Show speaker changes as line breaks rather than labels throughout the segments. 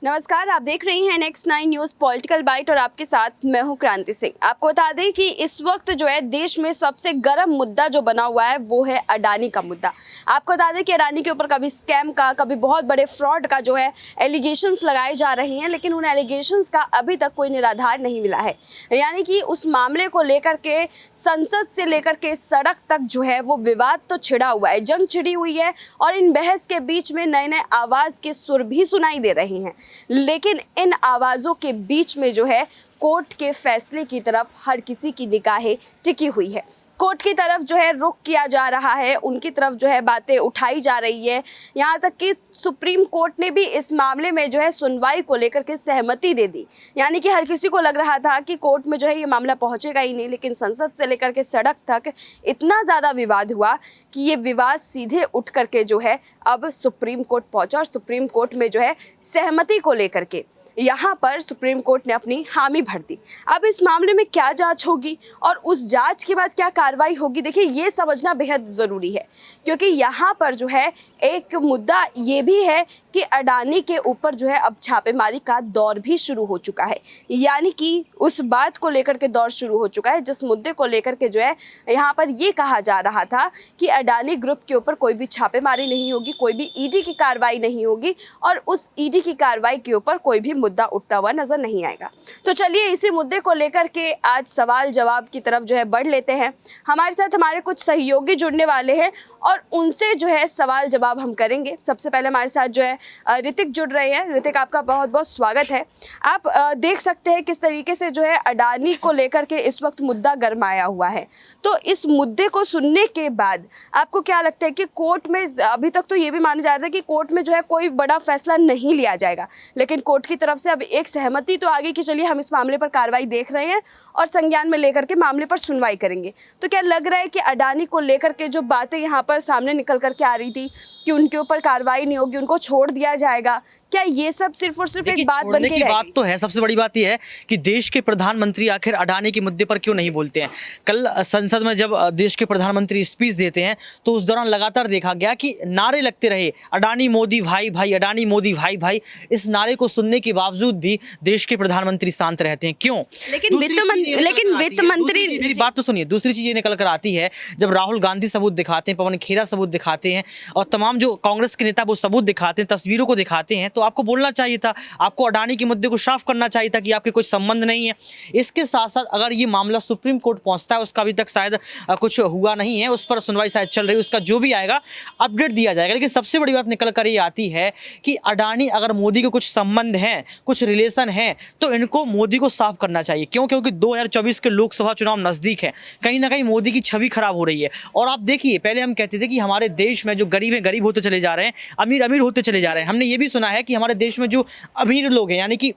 नमस्कार, आप देख रही हैं नेक्स्ट 9 न्यूज़ पॉलिटिकल बाइट और आपके साथ मैं हूं क्रांति सिंह। आपको बता दें कि इस वक्त जो है देश में सबसे गर्म मुद्दा जो बना हुआ है वो है अडानी का मुद्दा। आपको बता दें कि अडानी के ऊपर कभी स्कैम का, कभी बहुत बड़े फ्रॉड का जो है एलिगेशंस लगाए जा रहे हैं, लेकिन उन एलिगेशंस का अभी तक कोई निराधार नहीं मिला है। यानी कि उस मामले को लेकर के संसद से लेकर के सड़क तक जो है वो विवाद तो छिड़ा हुआ है, जंग छिड़ी हुई है और इन बहस के बीच में नए नए आवाज़ के सुर भी सुनाई दे रहे हैं। लेकिन इन आवाज़ों के बीच में जो है कोर्ट के फैसले की तरफ हर किसी की निगाहें टिकी हुई है। कोर्ट की तरफ जो है रुख किया जा रहा है, उनकी तरफ जो है बातें उठाई जा रही है। यहाँ तक कि सुप्रीम कोर्ट ने भी इस मामले में जो है सुनवाई को लेकर के सहमति दे दी। यानी कि हर किसी को लग रहा था कि कोर्ट में जो है ये मामला पहुँचेगा ही नहीं, लेकिन संसद से लेकर के सड़क तक इतना ज़्यादा विवाद हुआ कि ये विवाद सीधे उठ करके जो है अब सुप्रीम कोर्ट पहुँचा और सुप्रीम कोर्ट में जो है सहमति को लेकर के यहाँ पर सुप्रीम कोर्ट ने अपनी हामी भर दी। अब इस मामले में क्या जांच होगी और उस जांच के बाद क्या कार्रवाई होगी, देखिए ये समझना बेहद ज़रूरी है, क्योंकि यहाँ पर जो है एक मुद्दा ये भी है कि अडानी के ऊपर जो है अब छापेमारी का दौर भी शुरू हो चुका है। यानी कि उस बात को लेकर के दौर शुरू हो चुका है जिस मुद्दे को लेकर के जो है यहाँ पर ये कहा जा रहा था कि अडानी ग्रुप के ऊपर कोई भी छापेमारी नहीं होगी, कोई भी ईडी की कार्रवाई नहीं होगी और उस ईडी की कार्रवाई के ऊपर कोई भी मुद्दा उठता हुआ नजर नहीं आएगा। तो चलिए इसी मुद्दे को लेकर के आज सवाल जवाब की तरफ जो है बढ़ लेते हैं। हमारे साथ हमारे कुछ सहयोगी जुड़ने वाले हैं और उनसे जो है सवाल जवाब हम करेंगे। सबसे पहले हमारे साथ जो है ऋतिक जुड़ रहे हैं। ऋतिक, आपका बहुत बहुत स्वागत है। आप देख सकते हैं किस तरीके से जो है अडानी को लेकर के इस वक्त मुद्दा गरमाया हुआ है। तो इस मुद्दे को सुनने के बाद आपको क्या लगता है कि कोर्ट में अभी तक तो ये भी माना जा रहा था कि कोर्ट में जो है कोई बड़ा फैसला नहीं लिया जाएगा, लेकिन कोर्ट की तरफ से अब एक सहमति तो आ गई कि चलिए हम इस मामले पर कार्रवाई देख रहे हैं और संज्ञान में लेकर के मामले पर सुनवाई करेंगे। तो क्या लग रहा है कि अडानी को लेकर के जो बातें यहाँ पर सामने निकल करके आ रही थी कि उनके ऊपर कार्रवाई नहीं होगी, उनको छोड़ दिया जाएगा, क्या ये सब सिर्फ और सिर्फ एक बात बन के रहेगी?
बात तो है। सबसे बड़ी बात यह है कि देश के प्रधानमंत्री आखिर अडानी के मुद्दे पर क्यों नहीं बोलते हैं। कल संसद में जब देश के प्रधानमंत्री स्पीच देते हैं तो उस दौरान लगातार देखा गया कि नारे लगते रहे, अडानी मोदी भाई भाई, अडानी मोदी भाई भाई। इस नारे को सुनने के बावजूद भी देश के प्रधानमंत्री शांत रहते हैं, क्यों?
लेकिन वित्त मंत्री,
मेरी बात तो सुनिए, दूसरी चीज ये निकल कर आती है जब राहुल गांधी सबूत दिखाते हैं, पवन खेरा सबूत दिखाते हैं और तमाम जो कांग्रेस के नेता वो सबूत दिखाते हैं, तस्वीरों को दिखाते हैं, तो आपको बोलना चाहिए था, आपको अडानी के मुद्दे को साफ करना चाहिए था कि आपके कुछ संबंध नहीं है। इसके साथ साथ अगर ये मामला सुप्रीम कोर्ट पहुंचता है, उसका अभी तक शायद कुछ हुआ नहीं है, उस पर सुनवाई शायद चल रही है, उसका जो भी आएगा अपडेट दिया जाएगा। लेकिन सबसे बड़ी बात निकल कर ये आती है कि अडानी अगर मोदी के कुछ संबंध हैं, कुछ रिलेशन है, तो इनको मोदी को साफ करना चाहिए। क्यों? क्योंकि 2024 के लोकसभा चुनाव नजदीक है, कहीं ना कहीं मोदी की छवि खराब हो रही है। और आप देखिए, पहले हम कहते थे कि हमारे देश में जो गरीब है गरीब होते चले जा रहे हैं, अमीर अमीर होते चले जा रहे हैं। हमने ये भी सुना है कि हमारे देश में जो अमीर लोग हैं, यानी कि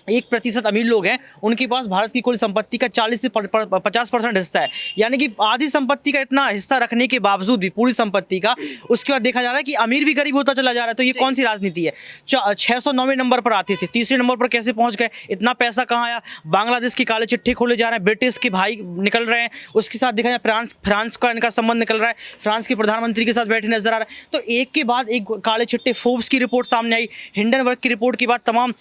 1% अमीर लोग हैं, उनके पास भारत की कुल संपत्ति का 40 से 50% हिस्सा है। यानी कि आधी संपत्ति का इतना हिस्सा रखने के बावजूद भी, पूरी संपत्ति का, उसके बाद देखा जा रहा है कि अमीर भी गरीब होता चला जा रहा है। तो ये कौन सी राजनीति है? 609वें नंबर पर आते थे, तीसरे नंबर पर कैसे पहुंच गए? इतना पैसा कहाँ आया? बांग्लादेश की काले चिट्ठे खोले जा रहे हैं, ब्रिटिश के भाई निकल रहे हैं, उसके साथ देखा जाए फ्रांस का इनका संबंध निकल रहा है, फ्रांस के प्रधानमंत्री के साथ बैठे नजर आ रहा है। तो एक के बाद एक काले चिट्ठे, फोर्ब्स की रिपोर्ट सामने आई, हिंडनबर्ग की रिपोर्ट के बाद तमाम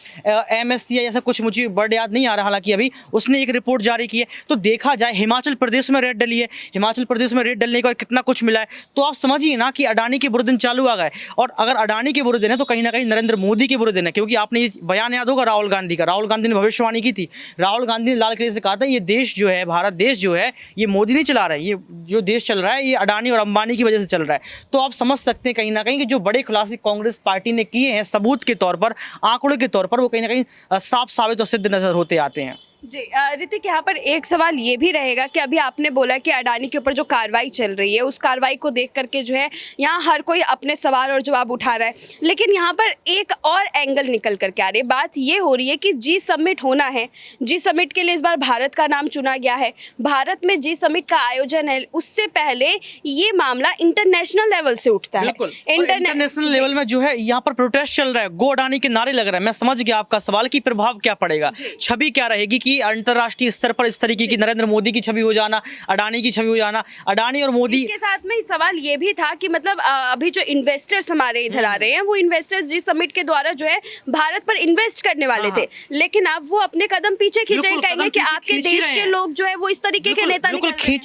MSCI ऐसा कुछ, मुझे वर्ड याद नहीं आ रहा, हालांकि अभी उसने एक रिपोर्ट जारी की है। तो देखा जाए, हिमाचल प्रदेश में रेड डली है, हिमाचल प्रदेश में रेड डलने के बाद कितना कुछ मिला है। तो आप समझिए ना कि अडानी के बुरे दिन चालू आ गए। और अगर अडानी के बुरे दिन है तो कहीं ना कहीं नरेंद्र मोदी के बुरे दिन है, क्योंकि आपने ये बयान याद होगा राहुल गांधी का। राहुल गांधी ने भविष्यवाणी की थी, राहुल गांधी ने लाल किले से कहा था ये देश जो है, भारत देश जो है, ये मोदी नहीं चला रहा है, ये जो देश चल रहा है ये अडानी और अंबानी की वजह से चल रहा है। तो आप समझ सकते हैं कहीं ना कहीं कि जो बड़े खुलासे कांग्रेस पार्टी ने किए हैं सबूत के तौर पर, आंकड़ों के तौर पर, वो कहीं ना कहीं साफ साबित और सिद्ध नजर होते आते हैं।
जी ऋतिक, यहाँ पर एक सवाल ये भी रहेगा कि अभी आपने बोला कि अडानी के ऊपर जो कार्रवाई चल रही है उस कार्रवाई को देख करके जो है यहाँ हर कोई अपने सवाल और जवाब उठा रहा है, लेकिन यहाँ पर एक और एंगल निकल करके आ रही है। बात ये हो रही है कि जी समिट होना है, जी समिट के लिए इस बार भारत का नाम चुना गया है, भारत में जी समिट का आयोजन है। उससे पहले ये मामला इंटरनेशनल लेवल से उठता है,
इंटरनेशनल लेवल में जो है यहाँ पर प्रोटेस्ट चल रहा है, गो अडानी के नारे लग रहे हैं। मैं समझ गया आपका सवाल कि प्रभाव क्या पड़ेगा, छवि क्या रहेगी कि कि अंतर्राष्ट्रीय स्तर पर इस तरीके की नरेंद्र मोदी की छवि हो जाना, अडानी की छवि हो जाना, अडानी और मोदी।
इसके साथ में सवाल ये भी था कि मतलब अभी जो इन्वेस्टर्स हमारे इधर आ रहे हैं वो इन्वेस्टर्स जी समिट के द्वारा जो है भारत पर इन्वेस्ट करने वाले थे, लेकिन अब वो अपने कदम पीछे खींचे,
बिल्कुल,
कहेंगे
कदम
कि
पीछे
आपके
खींच ही
देश
रहे
के
हैं।
लोग जो है वो इस तरीके के नेता
बिल्कुल
निकल रहे हैं।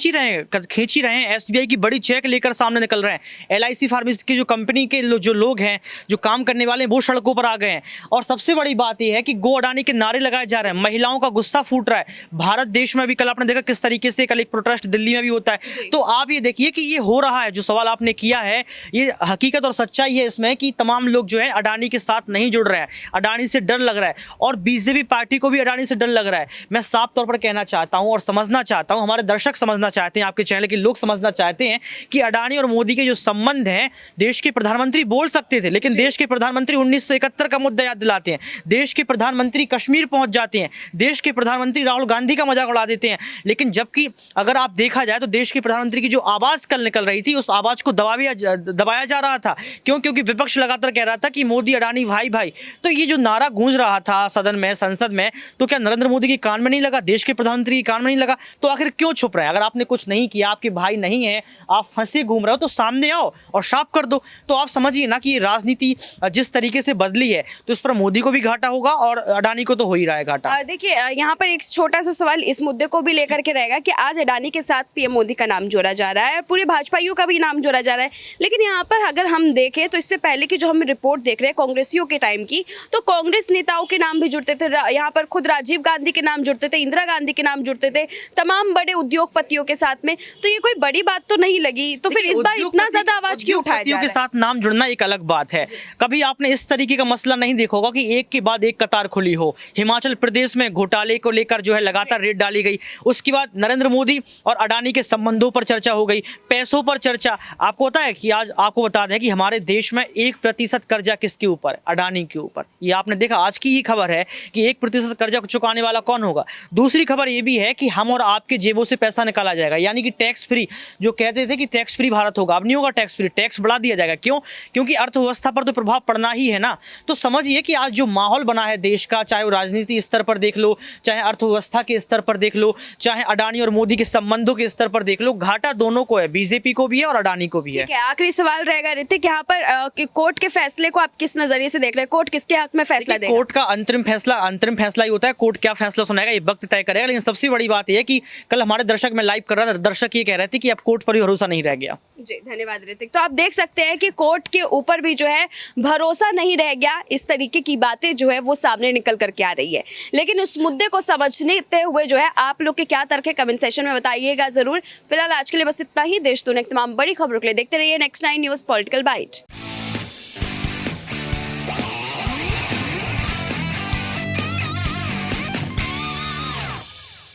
खींच ही रहे हैं। एसबीआई की बड़ी चेक लेकर सामने निकल रहे हैं। एलआईसी फार्मेसी की जो कंपनी के जो लोग हैं, जो काम करने वाले हैं, वो सड़कों पर आ गए हैं। और सबसे बड़ी बात यह है कि गो अडानी के नारे लगाए जा रहे हैं, महिलाओं का गुस्सा फूट रहा है। भारत देश में भी कल आपने देखा किस तरीके से कल एक प्रोटेस्ट दिल्ली में भी होता है। तो आप ये देखिए कि ये हो रहा है, जो सवाल आपने किया है ये हकीकत और सच्चाई है इसमें कि तमाम लोग जो है अडानी के साथ नहीं जुड़ रहे हैं, अडानी से डर लग रहा है। और बीजेपी पार्टी को भी अडानी से डर लग रहा है। मैं साफ तौर पर कहना चाहता हूं और समझना चाहता हूं, हमारे दर्शक समझना चाहते हैं, आपके चैनल के लोग समझना चाहते हैं कि अडानी और मोदी के जो संबंध हैं, देश के प्रधानमंत्री बोल सकते थे, लेकिन देश के प्रधानमंत्री 1971 का मुद्दा याद दिलाते हैं, देश के प्रधानमंत्री कश्मीर पहुंच जाते हैं, देश के प्रधानमंत्री राहुल गांधी का मजाक उड़ा देते हैं। लेकिन जबकि अगर आप देखा जाए तो देश के प्रधानमंत्री की जो आवाज कल निकल रही थी, उस आवाज को दबाया जा रहा था। क्यों? क्योंकि विपक्ष लगातार कह रहा था कि मोदी अडानी भाई भाई। तो ये जो नारा गूंज रहा था सदन में, संसद में, तो क्या नरेंद्र मोदी के कान में नहीं लगा, देश के प्रधानमंत्री के कान में नहीं लगा? तो आखिर क्यों छुप रहे हैं? अगर आपने कुछ नहीं किया, आपके भाई नहीं है, आप फंसे घूम रहे हो, तो सामने आओ और साफ कर दो। तो आप समझिए ना कि ये राजनीति जिस तरीके से बदली है, तो इस पर मोदी को भी घाटा होगा और अडानी को तो हो ही रहा है घाटा।
देखिए यहाँ पर एक छोटा सा सवाल इस मुद्दे को भी लेकर के रहेगा कि आज अडानी के साथ पीएम मोदी का नाम जोड़ा जा रहा है, पूरे भाजपाइयों का भी नाम जोड़ा जा रहा है। लेकिन यहाँ पर अगर हम देखें तो इससे पहले की जो हम रिपोर्ट देख रहे हैं कांग्रेसियों के टाइम की, तो कांग्रेस नेताओं के नाम भी जुड़ते थे। यहाँ पर खुद राजीव गांधी के नाम जुड़ते थे, इंदिरा गांधी के नाम जुड़ते थे, तमाम बड़े उद्योगपतियों के साथ में। तो ये कोई बड़ी बात तो नहीं लगी, तो फिर इस बार इतना ज्यादा आवाज क्यों उठाया जा रहा है?
के साथ नाम जुड़ना एक अलग बात है। कभी आपने इस तरीके का मसला नहीं देखा होगा कि एक के बाद एक कतार खुली हो। हिमाचल प्रदेश में घोटाले को लेकर जो है लगातार रेड डाली गई, उसके बाद नरेंद्र मोदी और अडानी के संबंधों पर चर्चा हो गई, पैसों पर चर्चा। आपको पता है कि आज आपको बता दें कि हमारे देश में 1% कर्जा किसके ऊपर? अडानी के ऊपर। ये आपने देखा, आज की ही खबर है कि 1% कर्जा चुकाने वाला कौन होगा। दूसरी खबर ये भी है कि हम और आपके जेबों से पैसा निकाला जाएगा, यानी कि टैक्स फ्री। जो कहते थे कि टैक्स फ्री भारत होगा, अब नहीं होगा टैक्स फ्री, टैक्स बढ़ा दिया जाएगा। क्यों? क्योंकि अर्थव्यवस्था पर तो प्रभाव पड़ना ही है ना। तो समझिए कि आज जो माहौल बना है देश का, चाहे वो राजनीति स्तर पर देख लो, चाहे अर्थव्यवस्था के स्तर पर देख लो, चाहे अडानी और मोदी के संबंधों के स्तर पर देख लो, घाटा दोनों को है, बीजेपी को भी है और अडानी को भी है।
ठीक है, आखिरी सवाल रहेगा ऋतिक, यहाँ पर कि कोर्ट के फैसले को आप किस नजरिए से देख रहे हैं? कोर्ट किसके हक में फैसला देगा?
कोर्ट का अंतरिम फैसला ही होता है। कोर्ट क्या फैसला सुनाएगा ये वक्त तय करेगा। लेकिन सबसे बड़ी बात यह है कि कल हमारे दर्शक में लाइव कर रहा था, दर्शक ये कह रहे थे कि अब कोर्ट पर ही भरोसा नहीं रह गया।
जी धन्यवाद ऋतिक। तो आप देख सकते हैं कि कोर्ट के ऊपर भी जो है भरोसा नहीं रह गया, इस तरीके की बातें जो है वो सामने निकल करके आ रही है। लेकिन उस मुद्दे को समझते हुए जो है आप लोग के क्या तर्क है कमेंट सेक्शन में बताइएगा जरूर। फिलहाल आज के लिए बस इतना ही। देश दुनिया की तमाम बड़ी खबरों के लिए देखते रहिए नेक्स्ट 9 न्यूज़ पॉलिटिकल बाइट।